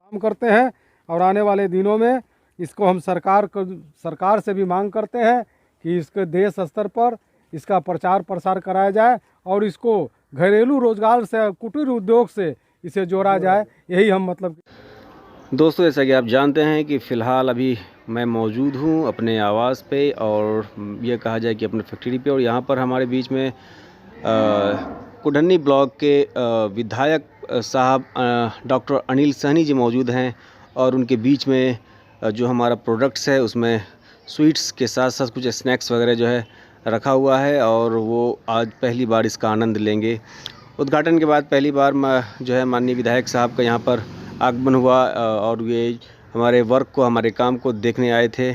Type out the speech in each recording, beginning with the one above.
काम करते हैं और आने वाले दिनों में इसको हम सरकार से भी मांग करते हैं कि इसके देश स्तर पर इसका प्रचार प्रसार कराया जाए और इसको घरेलू रोजगार से, कुटीर उद्योग से इसे जोड़ा जाए। यही हम मतलब। दोस्तों, जैसा कि आप जानते हैं कि फ़िलहाल अभी मैं मौजूद हूँ अपने आवास पे, और ये कहा जाए कि अपने फैक्ट्री पे। और यहाँ पर हमारे बीच में कुडन्नी ब्लॉक के विधायक साहब डॉक्टर अनिल सहनी जी मौजूद हैं। और उनके बीच में जो हमारा प्रोडक्ट्स है उसमें स्वीट्स के साथ साथ कुछ स्नैक्स वगैरह जो है रखा हुआ है, और वो आज पहली बार इसका आनंद लेंगे। उद्घाटन के बाद पहली बार जो है माननीय विधायक साहब का यहाँ पर आगमन हुआ, और ये हमारे वर्क को, हमारे काम को देखने आए थे,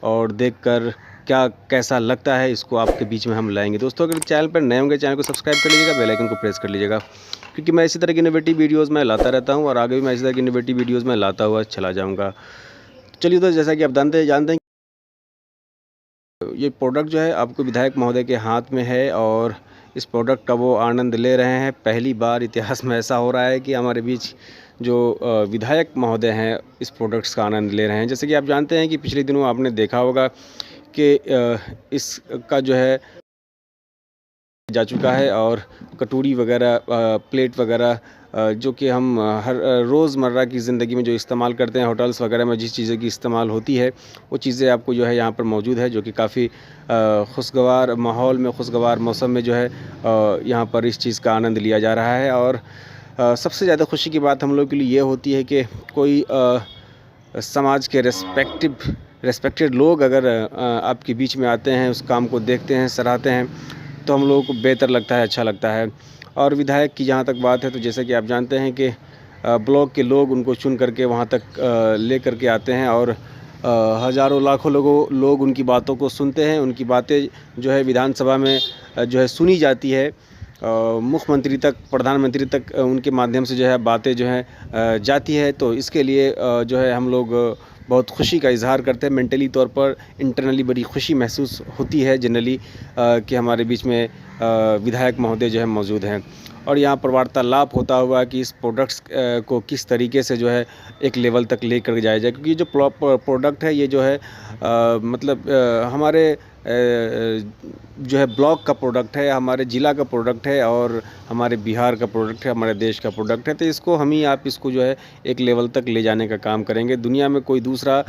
और देखकर क्या कैसा लगता है इसको आपके बीच में हम लाएंगे। दोस्तों, अगर चैनल पर नए होंगे चैनल को सब्सक्राइब कर लीजिएगा, बेल आइकन को प्रेस कर लीजिएगा, क्योंकि मैं इसी तरह की इनोवेटिव वीडियोस मैं लाता रहता हूँ, और आगे भी मैं इसी तरह की इनोवेटिव वीडियोस में लाता हुआ चला जाऊँगा। चलिए दोस्तों, जैसा कि आप जानते हैं ये प्रोडक्ट जो है आपको विधायक महोदय के हाथ में है, और इस प्रोडक्ट का वो आनंद ले रहे हैं। पहली बार इतिहास में ऐसा हो रहा है कि हमारे बीच जो विधायक महोदय हैं इस प्रोडक्ट्स का आनंद ले रहे हैं। जैसे कि आप जानते हैं कि पिछले दिनों आपने देखा होगा कि इसका जो है जा चुका है, और कटोरी वगैरह, प्लेट वगैरह, जो कि हम हर रोज़मर्रा की ज़िंदगी में जो इस्तेमाल करते हैं, होटल्स वगैरह में जिस चीज़ों की इस्तेमाल होती है, वो चीज़ें आपको जो है यहाँ पर मौजूद है, जो कि काफ़ी खुशगवार माहौल में, खुशगवार मौसम में जो है यहाँ पर इस चीज़ का आनंद लिया जा रहा है। और सबसे ज़्यादा खुशी की बात हम लोग के लिए ये होती है कि कोई समाज के रेस्पेक्टेड लोग अगर आपके बीच में आते हैं, उस काम को देखते हैं, सराहते हैं, तो हम लोगों को बेहतर लगता है, अच्छा लगता है। और विधायक की जहाँ तक बात है, तो जैसे कि आप जानते हैं कि ब्लॉक के लोग उनको चुन करके वहाँ तक ले करके आते हैं, और हज़ारों लाखों लोग उनकी बातों को सुनते हैं। उनकी बातें जो है विधानसभा में जो है सुनी जाती है, मुख्यमंत्री तक, प्रधानमंत्री तक उनके माध्यम से जो है बातें जो है जाती है। तो इसके लिए जो है हम लोग बहुत खुशी का इज़हार करते हैं। मेंटली तौर पर, इंटरनली बड़ी खुशी महसूस होती है जनरली कि हमारे बीच में विधायक महोदय जो है मौजूद हैं, और यहाँ पर वार्तालाप होता हुआ कि इस प्रोडक्ट्स को किस तरीके से जो है एक लेवल तक ले कर जाया जाए। क्योंकि ये जो प्रोडक्ट है ये जो है मतलब हमारे जो है ब्लॉक का प्रोडक्ट है, हमारे ज़िला का प्रोडक्ट है, और हमारे बिहार का प्रोडक्ट है, हमारे देश का प्रोडक्ट है। तो इसको हम ही आप इसको जो है एक लेवल तक ले जाने का काम करेंगे। दुनिया में कोई दूसरा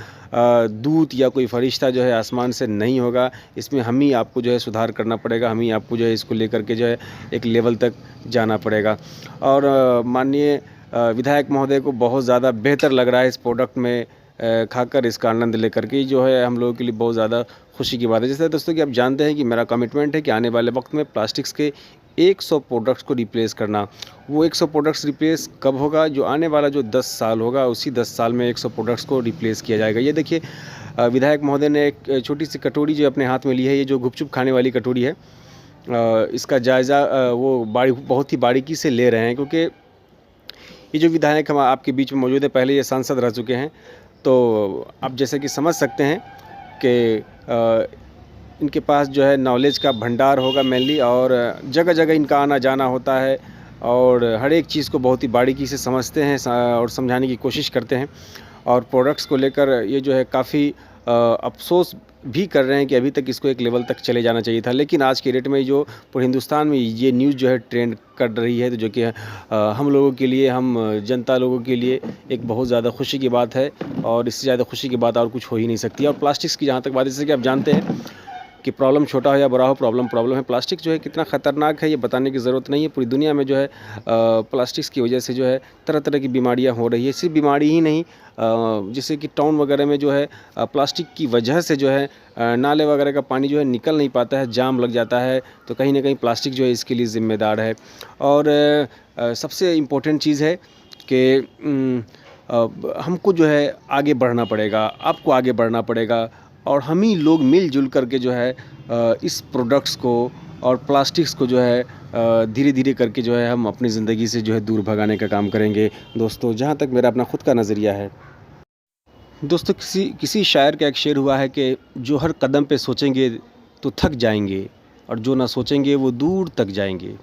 दूत या कोई फरिश्ता जो है आसमान से नहीं होगा। इसमें हम ही आपको जो है सुधार करना पड़ेगा, हम ही आपको जो है इसको लेकर के जो है एक लेवल तक जाना पड़ेगा। और माननीय विधायक महोदय को बहुत ज़्यादा बेहतर लग रहा है इस प्रोडक्ट में खाकर, इसका आनंद लेकर के, जो है हम लोगों के लिए बहुत ज़्यादा खुशी की बात है। जैसे दोस्तों कि आप जानते हैं कि मेरा कमिटमेंट है कि आने वाले वक्त में प्लास्टिक्स के 100 प्रोडक्ट्स को रिप्लेस करना। वो 100 प्रोडक्ट्स रिप्लेस कब होगा? जो आने वाला जो 10 साल होगा, उसी 10 साल में 100 प्रोडक्ट्स को रिप्लेस किया जाएगा। ये देखिए, विधायक महोदय ने एक छोटी सी कटोरी जो अपने हाथ में ली है, ये जो गुपचुप खाने वाली कटोरी है, इसका जायज़ा वो बहुत ही बारीकी से ले रहे हैं, क्योंकि ये जो विधायक हम आपके बीच में मौजूद है, पहले ये सांसद रह चुके हैं। तो आप जैसे कि समझ सकते हैं कि इनके पास जो है नॉलेज का भंडार होगा मेनली, और जगह जगह इनका आना जाना होता है, और हर एक चीज़ को बहुत ही बारीकी से समझते हैं और समझाने की कोशिश करते हैं। और प्रोडक्ट्स को लेकर ये जो है काफ़ी अफसोस भी कर रहे हैं कि अभी तक इसको एक लेवल तक चले जाना चाहिए था। लेकिन आज के डेट में जो पूरे हिंदुस्तान में ये न्यूज़ जो है ट्रेंड कर रही है, तो जो कि हम लोगों के लिए, हम जनता लोगों के लिए एक बहुत ज़्यादा खुशी की बात है, और इससे ज़्यादा खुशी की बात और कुछ हो ही नहीं सकती। और प्लास्टिक्स की जहाँ तक बात है, जैसे कि आप जानते हैं कि प्रॉब्लम छोटा हो या बड़ा हो, प्रॉब्लम है। प्लास्टिक जो है कितना ख़तरनाक है ये बताने की ज़रूरत नहीं है। पूरी दुनिया में जो है प्लास्टिक्स की वजह से जो है तरह तरह की बीमारियां हो रही है। सिर्फ बीमारी ही नहीं, जैसे कि टाउन वगैरह में जो है प्लास्टिक की वजह से जो है नाले वगैरह का पानी जो है निकल नहीं पाता है, जाम लग जाता है। तो कहीं ना कहीं प्लास्टिक जो है इसके लिए ज़िम्मेदार है। और सबसे इम्पोर्टेंट चीज़ है कि हमको जो है आगे बढ़ना पड़ेगा, आपको आगे बढ़ना पड़ेगा, और हम ही लोग मिलजुल करके जो है इस प्रोडक्ट्स को और प्लास्टिक्स को जो है धीरे धीरे करके जो है हम अपनी ज़िंदगी से जो है दूर भगाने का काम करेंगे। दोस्तों, जहाँ तक मेरा अपना ख़ुद का नज़रिया है, दोस्तों किसी शायर का एक शेर हुआ है कि जो हर कदम पे सोचेंगे तो थक जाएंगे, और जो ना सोचेंगे वो दूर तक जाएंगे।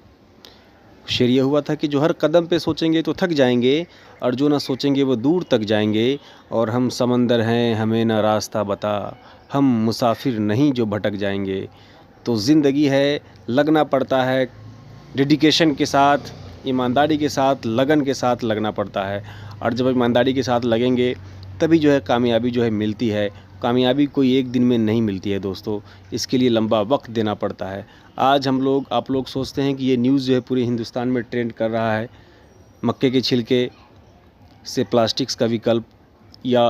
शेर ये हुआ था कि जो हर कदम पे सोचेंगे तो थक जाएंगे, और जो ना सोचेंगे वो दूर तक जाएंगे। और हम समंदर हैं, हमें ना रास्ता बता, हम मुसाफिर नहीं जो भटक जाएंगे। तो ज़िंदगी है, लगना पड़ता है, डेडिकेशन के साथ, ईमानदारी के साथ, लगन के साथ लगना पड़ता है। और जब ईमानदारी के साथ लगेंगे तभी जो है कामयाबी जो है मिलती है। कामयाबी कोई एक दिन में नहीं मिलती है दोस्तों, इसके लिए लंबा वक्त देना पड़ता है। आज आप लोग सोचते हैं कि ये न्यूज़ जो है पूरे हिंदुस्तान में ट्रेंड कर रहा है, मक्के के छिलके से प्लास्टिक्स का विकल्प, या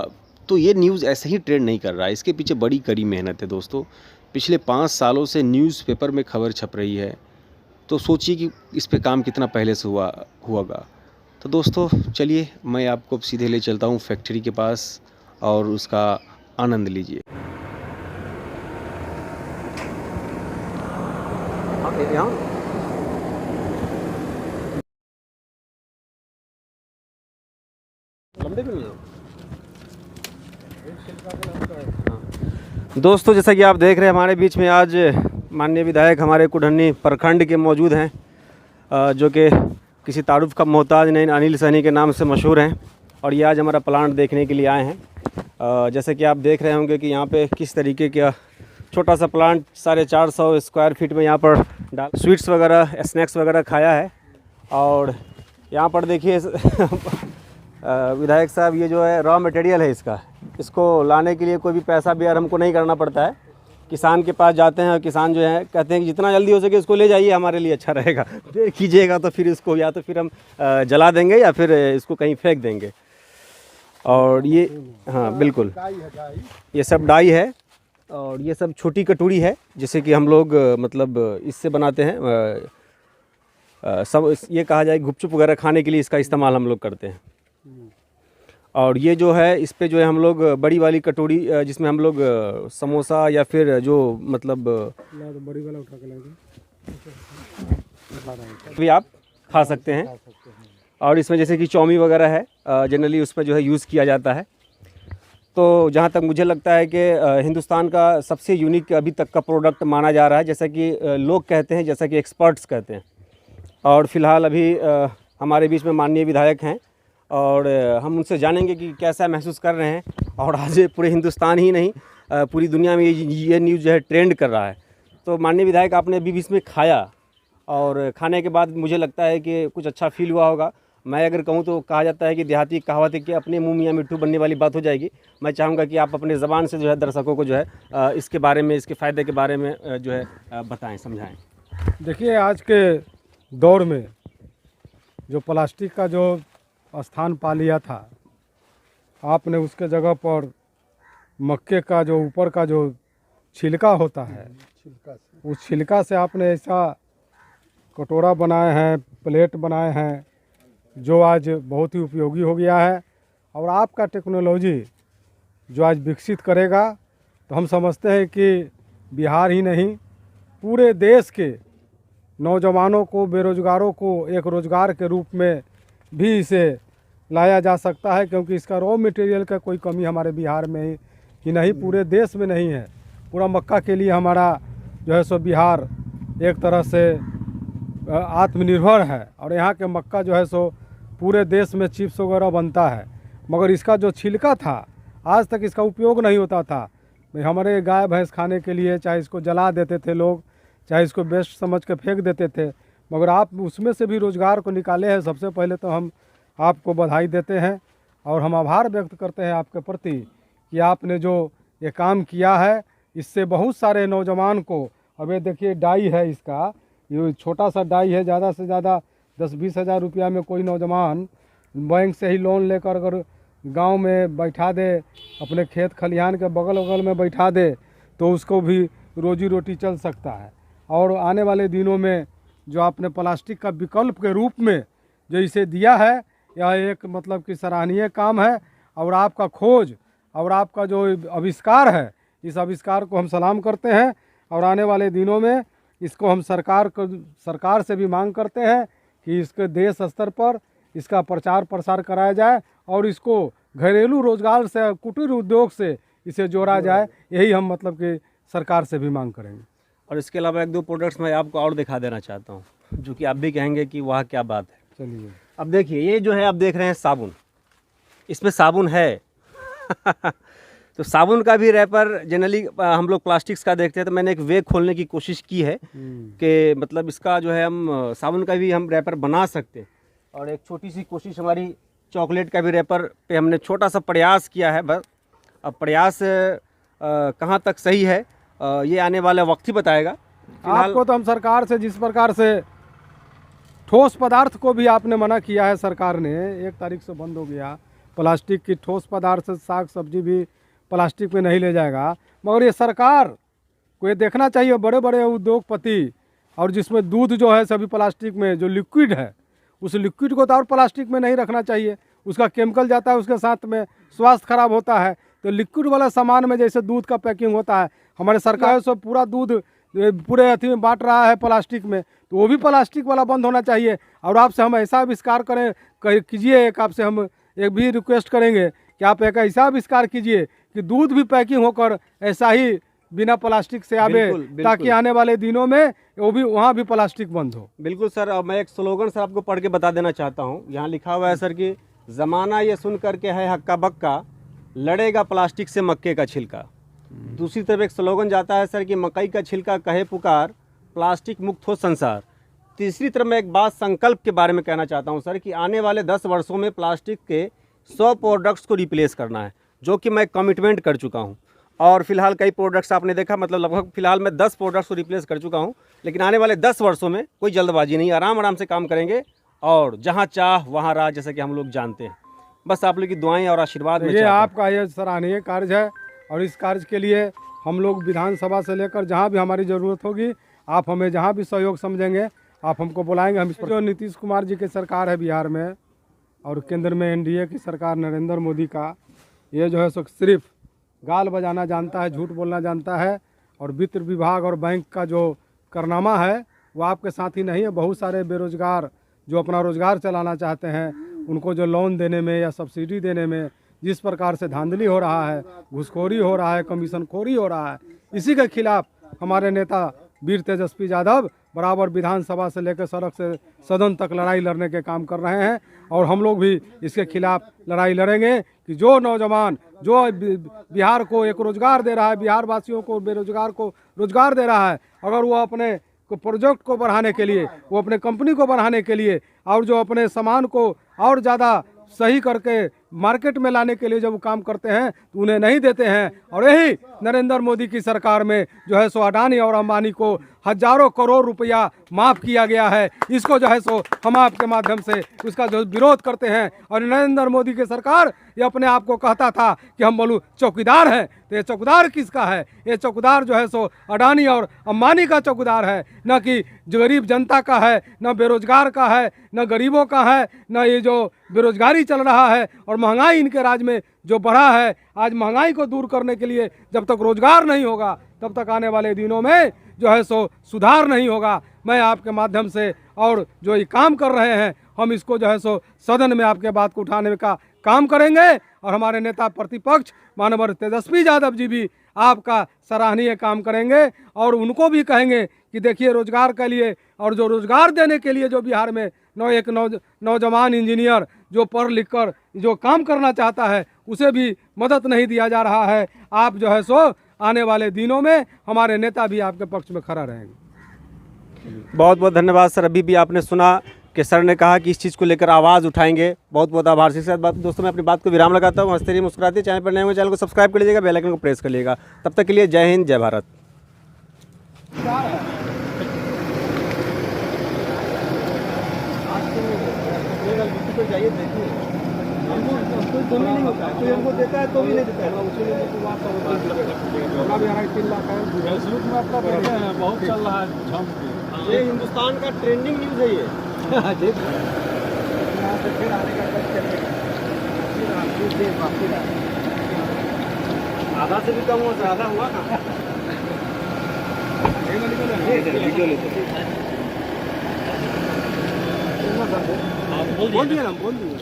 तो ये न्यूज़ ऐसे ही ट्रेंड नहीं कर रहा है, इसके पीछे बड़ी कड़ी मेहनत है दोस्तों। पिछले 5 सालों से न्यूज़पेपर में खबर छप रही है, तो सोचिए कि इस पे काम कितना पहले से हुआगा। तो दोस्तों चलिए मैं आपको अब सीधे ले चलता हूँ फैक्ट्री के पास, और उसका आनंद लीजिए। दोस्तों जैसा कि आप देख रहे हैं, हमारे बीच में आज माननीय विधायक हमारे कुढ़नी प्रखंड के मौजूद हैं, जो कि किसी तारुफ का मोहताज नहीं, अनिल सहनी के नाम से मशहूर हैं। और ये आज हमारा प्लांट देखने के लिए आए हैं। जैसे कि आप देख रहे होंगे कि यहाँ पे किस तरीके का छोटा सा प्लांट 450 स्क्वायर फीट में यहाँ पर स्वीट्स वगैरह, स्नैक्स वगैरह खाया है। और यहाँ पर देखिए विधायक साहब, ये जो है रॉ मटेरियल है इसको लाने के लिए कोई भी पैसा भी हमको नहीं करना पड़ता है। किसान के पास जाते हैं और किसान जो है कहते हैं कि जितना जल्दी हो सके इसको ले जाइए, हमारे लिए अच्छा रहेगा। देर कीजिएगा तो फिर इसको या तो फिर हम जला देंगे या फिर इसको कहीं फेंक देंगे। और ये, हाँ बिल्कुल, ये सब डाई है। और ये सब छोटी कटोरी है जिसे कि हम लोग मतलब इससे बनाते हैं। सब ये कहा जाए गुपचुप वगैरह खाने के लिए इसका इस्तेमाल हम लोग करते हैं। और ये जो है इस पे जो है हम लोग बड़ी वाली कटोरी, जिसमें हम लोग समोसा या फिर जो मतलब बड़ी वाला उठा के भी आप खा सकते हैं। और इसमें जैसे कि चौमी वगैरह है, जनरली उसमें जो है यूज़ किया जाता है। तो जहाँ तक मुझे लगता है कि हिंदुस्तान का सबसे यूनिक अभी तक का प्रोडक्ट माना जा रहा है, जैसा कि लोग कहते हैं, जैसा कि एक्सपर्ट्स कहते हैं। और फ़िलहाल अभी हमारे बीच में माननीय विधायक हैं, और हम उनसे जानेंगे कि कैसा महसूस कर रहे हैं। और आज पूरे हिंदुस्तान ही नहीं, पूरी दुनिया में ये न्यूज़ जो है ट्रेंड कर रहा है। तो माननीय विधायक, आपने अभी भी इसमें खाया, और खाने के बाद मुझे लगता है कि कुछ अच्छा फील हुआ होगा। मैं अगर कहूँ तो कहा जाता है कि देहाती कहावत है कि अपने मुँह मियाँ मिट्ठू बनने वाली बात हो जाएगी। मैं चाहूँगा कि आप अपने ज़बान से जो है दर्शकों को जो है इसके बारे में, इसके फ़ायदे के बारे में जो है बताएँ, समझाएँ। देखिए, आज के दौर में जो प्लास्टिक का जो स्थान पा लिया था, आपने उसके जगह पर मक्के का जो ऊपर का जो छिलका होता है, उस छिलका से आपने ऐसा कटोरा बनाए हैं, प्लेट बनाए हैं, जो आज बहुत ही उपयोगी हो गया है। और आपका टेक्नोलॉजी जो आज विकसित करेगा, तो हम समझते हैं कि बिहार ही नहीं, पूरे देश के नौजवानों को, बेरोजगारों को एक रोज़गार के रूप में भी इसे लाया जा सकता है। क्योंकि इसका रॉ मटेरियल का कोई कमी हमारे बिहार में ही नहीं, पूरे देश में नहीं है। पूरा मक्का के लिए हमारा जो है सो बिहार एक तरह से आत्मनिर्भर है। और यहाँ के मक्का जो है सो पूरे देश में चिप्स वगैरह बनता है। मगर इसका जो छिलका था, आज तक इसका उपयोग नहीं होता था। हमारे गाय भैंस खाने के लिए चाहे इसको जला देते थे लोग, चाहे इसको वेस्ट समझ के फेंक देते थे। मगर आप उसमें से भी रोज़गार को निकाले हैं। सबसे पहले तो हम आपको बधाई देते हैं, और हम आभार व्यक्त करते हैं आपके प्रति कि आपने जो ये काम किया है, इससे बहुत सारे नौजवान को, अब ये देखिए डाई है इसका, ये छोटा सा डाई है, ज़्यादा से ज़्यादा 10-20 हज़ार रुपया में कोई नौजवान बैंक से ही लोन लेकर अगर गांव में बैठा दे, अपने खेत खलिहान के बगल बगल में बैठा दे, तो उसको भी रोजी रोटी चल सकता है। और आने वाले दिनों में जो आपने प्लास्टिक का विकल्प के रूप में जो इसे दिया है, यह एक मतलब कि सराहनीय काम है। और आपका खोज और आपका जो आविष्कार है, इस आविष्कार को हम सलाम करते हैं। और आने वाले दिनों में इसको हम सरकार से भी मांग करते हैं कि इसके देश स्तर पर इसका प्रचार प्रसार कराया जाए, और इसको घरेलू रोजगार से, कुटीर उद्योग से इसे जोड़ा जाए। यही हम मतलब कि सरकार से भी मांग करेंगे। और इसके अलावा 1-2 प्रोडक्ट्स मैं आपको और दिखा देना चाहता हूँ। जो कि आप भी कहेंगे कि वाह क्या बात है। चलिए, अब देखिए, ये जो है आप देख रहे हैं साबुन, इसमें साबुन है। तो साबुन का भी रैपर जनरली हम लोग प्लास्टिक्स का देखते हैं, तो मैंने एक वे खोलने की कोशिश की है कि मतलब इसका जो है हम साबुन का भी हम रैपर बना सकते हैं। और एक छोटी सी कोशिश हमारी चॉकलेट का भी रैपर पे हमने छोटा सा प्रयास किया है। बस अब प्रयास कहाँ तक सही है ये आने वाला वक्त ही बताएगा। आपको तो हम सरकार से जिस प्रकार से ठोस पदार्थ को भी आपने मना किया है, सरकार ने 1 तारीख से बंद हो गया प्लास्टिक की ठोस पदार्थ से साग सब्जी भी प्लास्टिक में नहीं ले जाएगा, मगर ये सरकार को ये देखना चाहिए, बड़े बड़े उद्योगपति और जिसमें दूध जो है सभी प्लास्टिक में, जो लिक्विड है उस लिक्विड को तो और प्लास्टिक में नहीं रखना चाहिए, उसका केमिकल जाता है उसके साथ में, स्वास्थ्य खराब होता है। तो लिक्विड वाला सामान में जैसे दूध का पैकिंग होता है, हमारे सरकार सब पूरा दूध पूरे अथी में बांट रहा है प्लास्टिक में, तो वो भी प्लास्टिक वाला बंद होना चाहिए। और आपसे हम ऐसा आविष्कार कीजिए, एक आपसे हम एक भी रिक्वेस्ट करेंगे कि आप एक ऐसा आविष्कार कीजिए कि दूध भी पैकिंग होकर ऐसा ही बिना प्लास्टिक से आवे, ताकि आने वाले दिनों में वो भी वहाँ भी प्लास्टिक बंद हो। बिल्कुल सर, अब मैं एक स्लोगन सर आपको पढ़ के बता देना चाहता हूँ। यहाँ लिखा हुआ है सर कि ज़माना ये सुन करके है हक्का बक्का, लड़ेगा प्लास्टिक से मक्के का छिलका। दूसरी तरफ एक स्लोगन जाता है सर कि मकई का छिलका कहे पुकार, प्लास्टिक मुक्त हो संसार। तीसरी तरफ मैं एक बात संकल्प के बारे में कहना चाहता हूँ सर कि आने वाले 10 वर्षों में प्लास्टिक के 100 प्रोडक्ट्स को रिप्लेस करना है, जो कि मैं कमिटमेंट कर चुका हूँ। और फिलहाल कई प्रोडक्ट्स आपने देखा, मतलब लगभग फिलहाल मैं 10 प्रोडक्ट्स को रिप्लेस कर चुका हूँ। लेकिन आने वाले 10 वर्षों में कोई जल्दबाजी नहीं, आराम आराम से काम करेंगे और जहाँ चाह वहाँ राह, जैसा कि हम लोग जानते हैं। बस आप लोग की दुआएं और आशीर्वाद में ये आपका ये सराहनीय कार्य है, और इस कार्य के लिए हम लोग विधानसभा से लेकर जहाँ भी हमारी ज़रूरत होगी, आप हमें जहाँ भी सहयोग समझेंगे आप हमको बुलाएंगे। हम इस पर जो नीतीश कुमार जी की सरकार है बिहार में, और केंद्र में एनडीए की सरकार नरेंद्र मोदी का, ये जो है सो सिर्फ गाल बजाना जानता है, झूठ बोलना जानता है, और वित्त विभाग और बैंक का जो कारनामा है वो आपके साथ ही नहीं है। बहुत सारे बेरोजगार जो अपना रोजगार चलाना चाहते हैं, उनको जो लोन देने में या सब्सिडी देने में जिस प्रकार से धांधली हो रहा है, घूसखोरी हो रहा है, कमीशन खोरी हो रहा है, इसी के खिलाफ हमारे नेता वीर तेजस्वी यादव बराबर विधानसभा से लेकर सड़क से सदन तक लड़ाई लड़ने के काम कर रहे हैं। और हम लोग भी इसके खिलाफ लड़ाई लड़ेंगे कि जो नौजवान जो बिहार को एक रोजगार दे रहा है, बिहार वासियों को बेरोजगार को रोजगार दे रहा है, अगर वो अपने प्रोजेक्ट को बढ़ाने के लिए, वो अपने कंपनी को बढ़ाने के लिए, और जो अपने सामान को और ज़्यादा सही करके मार्केट में लाने के लिए जब वो काम करते हैं तो उन्हें नहीं देते हैं। और यही नरेंद्र मोदी की सरकार में जो है सो अडानी और अंबानी को हजारों करोड़ रुपया माफ़ किया गया है। इसको जो है सो हम आपके माध्यम से उसका जो विरोध करते हैं। और नरेंद्र मोदी की सरकार ये अपने आप को कहता था कि हम बोलूँ चौकीदार हैं, तो ये चौकीदार किसका है? ये चौकीदार जो है सो अडानी और अंबानी का चौकीदार है, न कि जो गरीब जनता का है, न बेरोजगार का है, न गरीबों का है, न ये जो बेरोजगारी चल रहा है और महंगाई इनके राज्य में जो बढ़ा है। आज महंगाई को दूर करने के लिए जब तक रोजगार नहीं होगा तब तक आने वाले दिनों में जो है सो सुधार नहीं होगा। मैं आपके माध्यम से और जो ये काम कर रहे हैं हम इसको जो है सो सदन में आपके बात को उठाने का काम करेंगे। और हमारे नेता प्रतिपक्ष माननीय तेजस्वी यादव जी भी आपका सराहनीय काम करेंगे और उनको भी कहेंगे कि देखिए रोजगार के लिए और जो रोजगार देने के लिए जो बिहार में नौजवान इंजीनियर जो पढ़ लिख कर जो काम करना चाहता है उसे भी मदद नहीं दिया जा रहा है। आप जो है सो आने वाले दिनों में हमारे नेता भी आपके पक्ष में खड़ा रहेंगे। बहुत बहुत धन्यवाद सर। अभी भी आपने सुना कि सर ने कहा कि इस चीज़ को लेकर आवाज़ उठाएंगे। बहुत बहुत आभार। इसी के साथ दोस्तों मैं अपनी बात को विराम लगाता हूँ। हंसते रहिए मुस्कुराते, चैनल पर नए हो चैनल को सब्सक्राइब कर लीजिएगा, बेल आइकन को प्रेस कर लीजिएगा। तब तक के लिए जय हिंद, जय भारत। हमको देता है तो भी नहीं देता है। बहुत चल रहा है, ये हिंदुस्तान का ट्रेंडिंग न्यूज़ है ये। आधा से भी कम हुआ, ज़्यादा हुआ ना। बोल दिया ना, बोल दिया।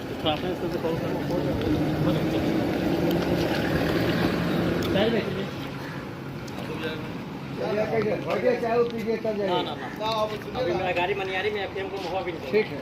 चाय पीजिए तब जाइए। अभी मेरा गाड़ी मनियारी में एफएम को महुआ भी नहीं। ठीक है।